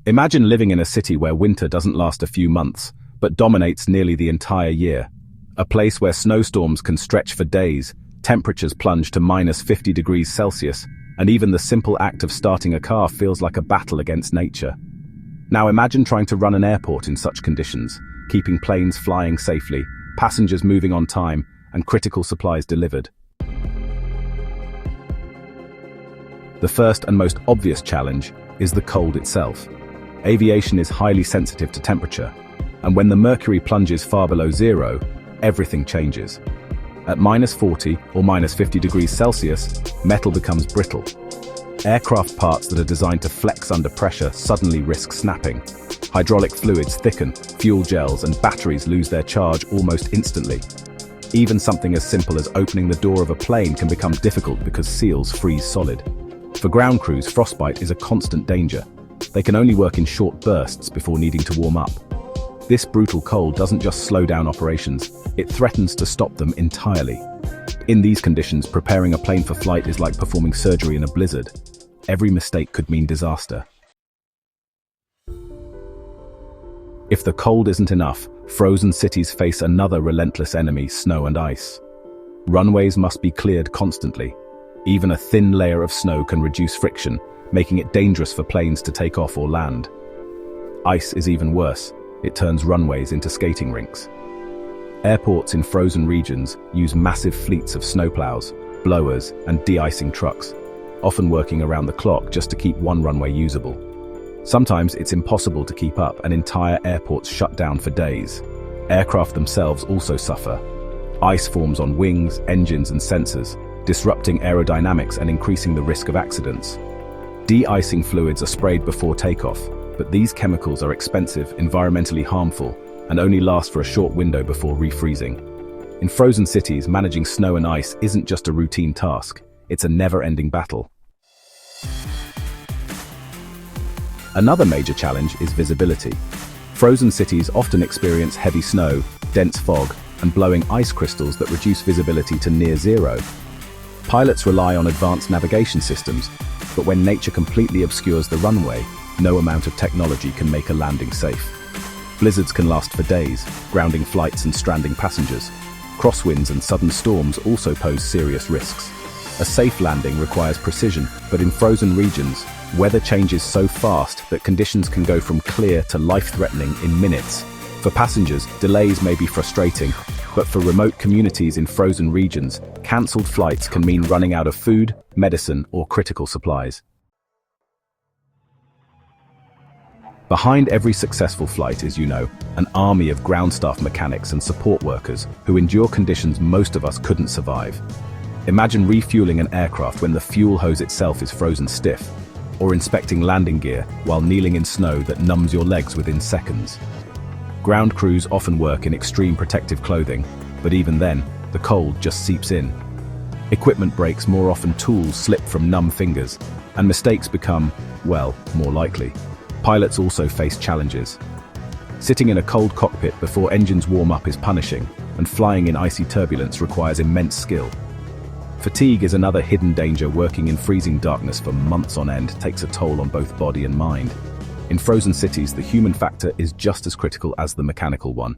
Imagine living in a city where winter doesn't last a few months, but dominates nearly the entire year. A place where snowstorms can stretch for days, temperatures plunge to -50 degrees Celsius, and even the simple act of starting a car feels like a battle against nature. Now imagine trying to run an airport in such conditions, keeping planes flying safely, passengers moving on time, and critical supplies delivered. The first and most obvious challenge is the cold itself. Aviation is highly sensitive to temperature, and when the mercury plunges far below zero, everything changes. At -40 or -50 degrees Celsius, metal becomes brittle. Aircraft parts that are designed to flex under pressure suddenly risk snapping. Hydraulic fluids thicken, fuel gels and batteries lose their charge almost instantly. Even something as simple as opening the door of a plane can become difficult because seals freeze solid. For ground crews, frostbite is a constant danger. They can only work in short bursts before needing to warm up. This brutal cold doesn't just slow down operations, it threatens to stop them entirely. In these conditions, preparing a plane for flight is like performing surgery in a blizzard. Every mistake could mean disaster. If the cold isn't enough, frozen cities face another relentless enemy: snow and ice. Runways must be cleared constantly. Even a thin layer of snow can reduce friction, making it dangerous for planes to take off or land. Ice is even worse. It turns runways into skating rinks. Airports in frozen regions use massive fleets of snowplows, blowers, and de-icing trucks, often working around the clock just to keep one runway usable. Sometimes it's impossible to keep up, and entire airports shut down for days. Aircraft themselves also suffer. Ice forms on wings, engines, and sensors, disrupting aerodynamics and increasing the risk of accidents. De-icing fluids are sprayed before takeoff, but these chemicals are expensive, environmentally harmful, and only last for a short window before refreezing. In frozen cities, managing snow and ice isn't just a routine task, it's a never-ending battle. Another major challenge is visibility. Frozen cities often experience heavy snow, dense fog, and blowing ice crystals that reduce visibility to near zero. Pilots rely on advanced navigation systems, but when nature completely obscures the runway, no amount of technology can make a landing safe. Blizzards can last for days, grounding flights and stranding passengers. Crosswinds and sudden storms also pose serious risks. A safe landing requires precision, but in frozen regions, weather changes so fast that conditions can go from clear to life-threatening in minutes. For passengers, delays may be frustrating, but for remote communities in frozen regions, cancelled flights can mean running out of food, medicine, or critical supplies. Behind every successful flight is, an army of ground staff mechanics and support workers who endure conditions most of us couldn't survive. Imagine refueling an aircraft when the fuel hose itself is frozen stiff, or inspecting landing gear while kneeling in snow that numbs your legs within seconds. Ground crews often work in extreme protective clothing, but even then, the cold just seeps in. Equipment breaks more often, tools slip from numb fingers, and mistakes become, more likely. Pilots also face challenges. Sitting in a cold cockpit before engines warm up is punishing, and flying in icy turbulence requires immense skill. Fatigue is another hidden danger. Working in freezing darkness for months on end takes a toll on both body and mind. In frozen cities, the human factor is just as critical as the mechanical one.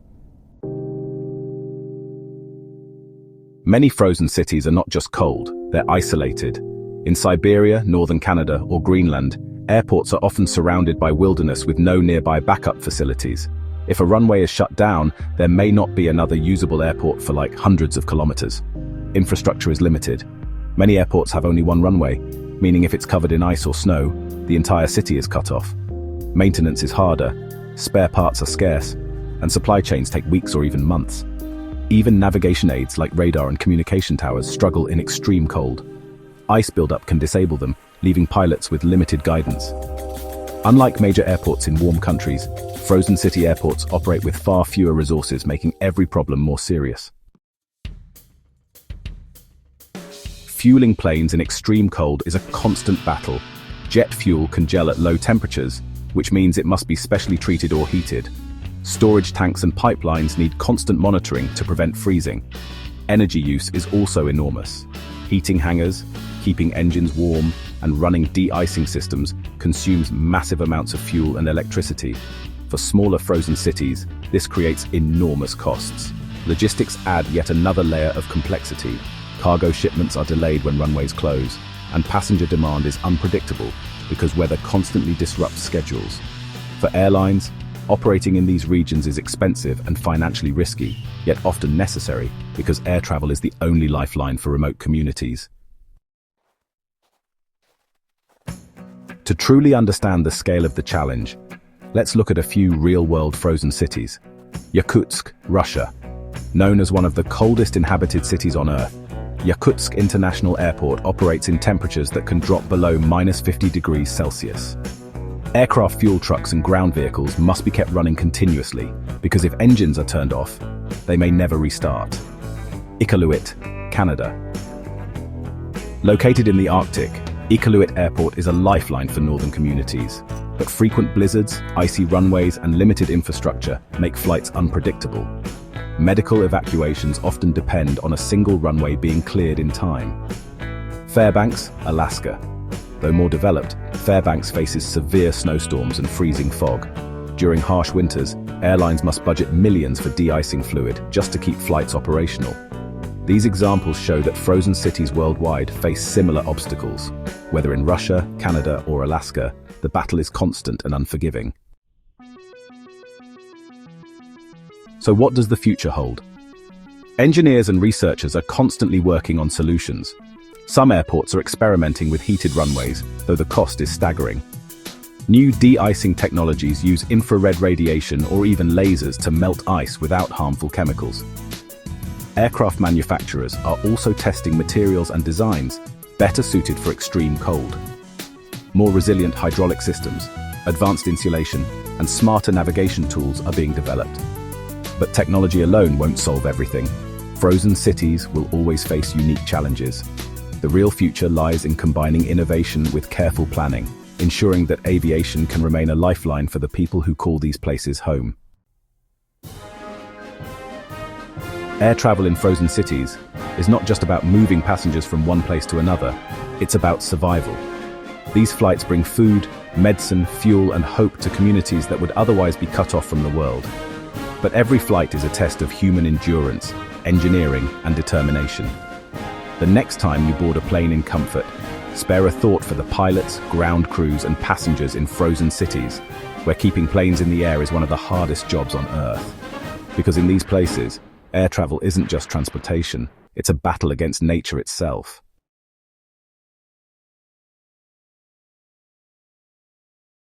Many frozen cities are not just cold, they're isolated. In Siberia, northern Canada, or Greenland, airports are often surrounded by wilderness with no nearby backup facilities. If a runway is shut down, there may not be another usable airport for hundreds of kilometers. Infrastructure is limited. Many airports have only one runway, meaning if it's covered in ice or snow, the entire city is cut off. Maintenance is harder, spare parts are scarce, and supply chains take weeks or even months. Even navigation aids like radar and communication towers struggle in extreme cold. Ice buildup can disable them, leaving pilots with limited guidance. Unlike major airports in warm countries, frozen city airports operate with far fewer resources, making every problem more serious. Fueling planes in extreme cold is a constant battle. Jet fuel can gel at low temperatures, which means it must be specially treated or heated. Storage tanks and pipelines need constant monitoring to prevent freezing. Energy use is also enormous. Heating hangars, keeping engines warm, and running de-icing systems consumes massive amounts of fuel and electricity. For smaller frozen cities, this creates enormous costs. Logistics add yet another layer of complexity. Cargo shipments are delayed when runways close, and passenger demand is unpredictable because weather constantly disrupts schedules. For airlines, operating in these regions is expensive and financially risky, yet often necessary because air travel is the only lifeline for remote communities. To truly understand the scale of the challenge, let's look at a few real-world frozen cities. Yakutsk, Russia. Known as one of the coldest inhabited cities on Earth, Yakutsk International Airport operates in temperatures that can drop below -50 degrees Celsius. Aircraft fuel trucks and ground vehicles must be kept running continuously, because if engines are turned off, they may never restart. Iqaluit, Canada. Located in the Arctic, Iqaluit Airport is a lifeline for northern communities, but frequent blizzards, icy runways, and limited infrastructure make flights unpredictable. Medical evacuations often depend on a single runway being cleared in time. Fairbanks, Alaska. Though more developed, Fairbanks faces severe snowstorms and freezing fog. During harsh winters, airlines must budget millions for de-icing fluid just to keep flights operational. These examples show that frozen cities worldwide face similar obstacles. Whether in Russia, Canada, or Alaska, the battle is constant and unforgiving. So what does the future hold? Engineers and researchers are constantly working on solutions. Some airports are experimenting with heated runways, though the cost is staggering. New de-icing technologies use infrared radiation or even lasers to melt ice without harmful chemicals. Aircraft manufacturers are also testing materials and designs better suited for extreme cold. More resilient hydraulic systems, advanced insulation, and smarter navigation tools are being developed. But technology alone won't solve everything. Frozen cities will always face unique challenges. The real future lies in combining innovation with careful planning, ensuring that aviation can remain a lifeline for the people who call these places home. Air travel in frozen cities is not just about moving passengers from one place to another, it's about survival. These flights bring food, medicine, fuel, and hope to communities that would otherwise be cut off from the world. But every flight is a test of human endurance, engineering, and determination. The next time you board a plane in comfort, spare a thought for the pilots, ground crews, and passengers in frozen cities, where keeping planes in the air is one of the hardest jobs on Earth. Because in these places, air travel isn't just transportation, it's a battle against nature itself.